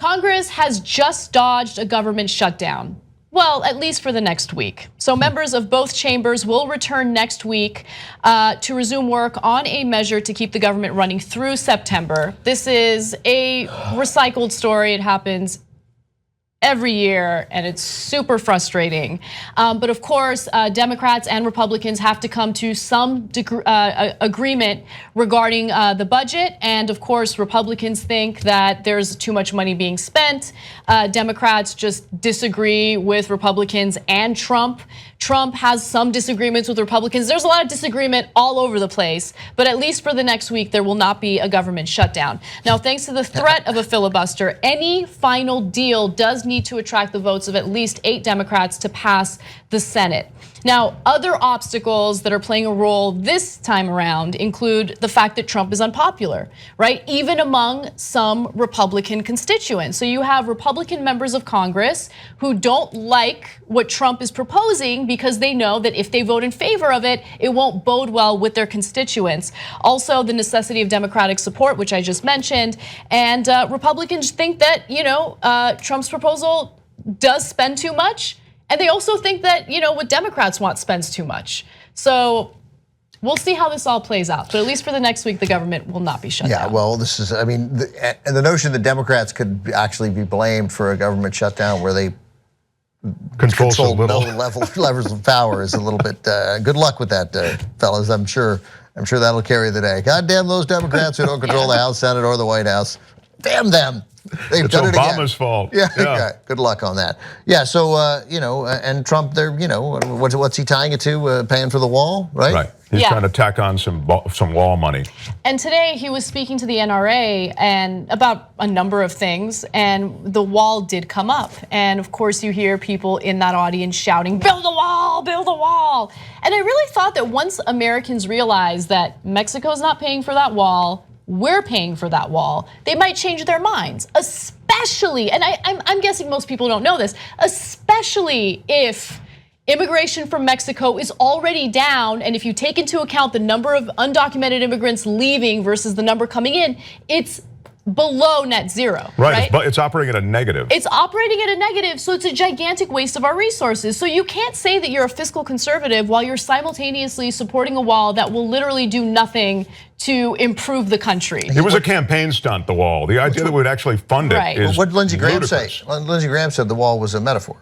Congress has just dodged a government shutdown. Well, at least for the next week. So members of both chambers will return next week to resume work on a measure to keep the government running through September. This is a recycled story. It happens every year, and it's super frustrating. But of course, Democrats and Republicans have to come to some agreement regarding the budget. And of course, Republicans think that there's too much money being spent. Democrats just disagree with Republicans and Trump. Trump has some disagreements with Republicans. There's a lot of disagreement all over the place, but at least for the next week, there will not be a government shutdown. Now, thanks to the threat of a filibuster, any final deal does need to attract the votes of at least 8 Democrats to pass the Senate. Now, other obstacles that are playing a role this time around include the fact that Trump is unpopular, right? Even among some Republican constituents. So you have Republican members of Congress who don't like what Trump is proposing because they know that if they vote in favor of it, it won't bode well with their constituents. Also, the necessity of Democratic support, which I just mentioned, and Republicans think that Trump's proposal does spend too much. And they also think that, what Democrats want spends too much. So we'll see how this all plays out. But at least for the next week, the government will not be shut down. Yeah, well, this is, the notion that Democrats could actually be blamed for a government shutdown where they control no levels of power is a little bit, good luck with that, fellas. I'm sure that'll carry the day. God damn those Democrats who don't control the House, Senate, or the White House. Damn them. They've done it again. Obama's fault. Yeah. Good luck on that. Yeah. So and Trump, what's he tying it to? Paying for the wall, right? Right. He's trying to tack on some wall money. And today he was speaking to the NRA and about a number of things, and the wall did come up. And of course, you hear people in that audience shouting, "Build a wall! Build a wall!" And I really thought that once Americans realize that Mexico's not paying for that wall, we're paying for that wall, they might change their minds, especially, and I'm guessing most people don't know this, especially if immigration from Mexico is already down, and if you take into account the number of undocumented immigrants leaving versus the number coming in, it's below net zero. Right, but it's operating at a negative. It's operating at a negative, so it's a gigantic waste of our resources. So you can't say that you're a fiscal conservative while you're simultaneously supporting a wall that will literally do nothing to improve the country. It was a campaign stunt, the wall. The idea that we'd actually fund it is what did Lindsey Graham ludicrous. say? Lindsey Graham said the wall was a metaphor.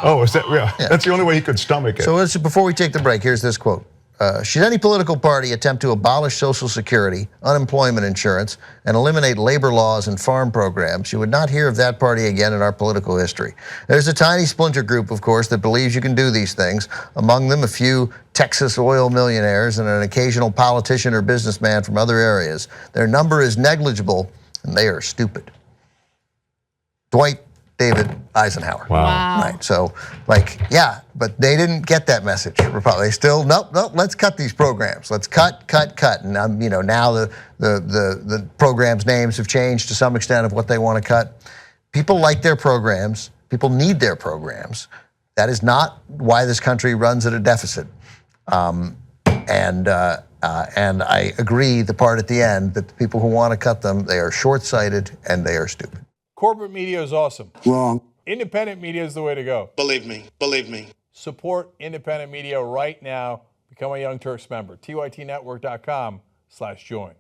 Oh, is that real? Yeah. That's the only way he could stomach it. So before we take the break, here's this quote. Should any political party attempt to abolish Social Security, unemployment insurance, and eliminate labor laws and farm programs, you would not hear of that party again in our political history. There's a tiny splinter group, of course, that believes you can do these things. Among them, a few Texas oil millionaires and an occasional politician or businessman from other areas. Their number is negligible, and they are stupid. Dwight David Eisenhower. Wow. Right. So, but they didn't get that message. They still, nope, let's cut these programs. Let's cut. And now the programs' names have changed to some extent of what they want to cut. People like their programs. People need their programs. That is not why this country runs at a deficit. And I agree, the part at the end, that the people who want to cut them, they are short-sighted and they are stupid. Corporate media is awesome. Wrong. Independent media is the way to go. Believe me. Support independent media right now. Become a Young Turks member. TYTnetwork.com/join.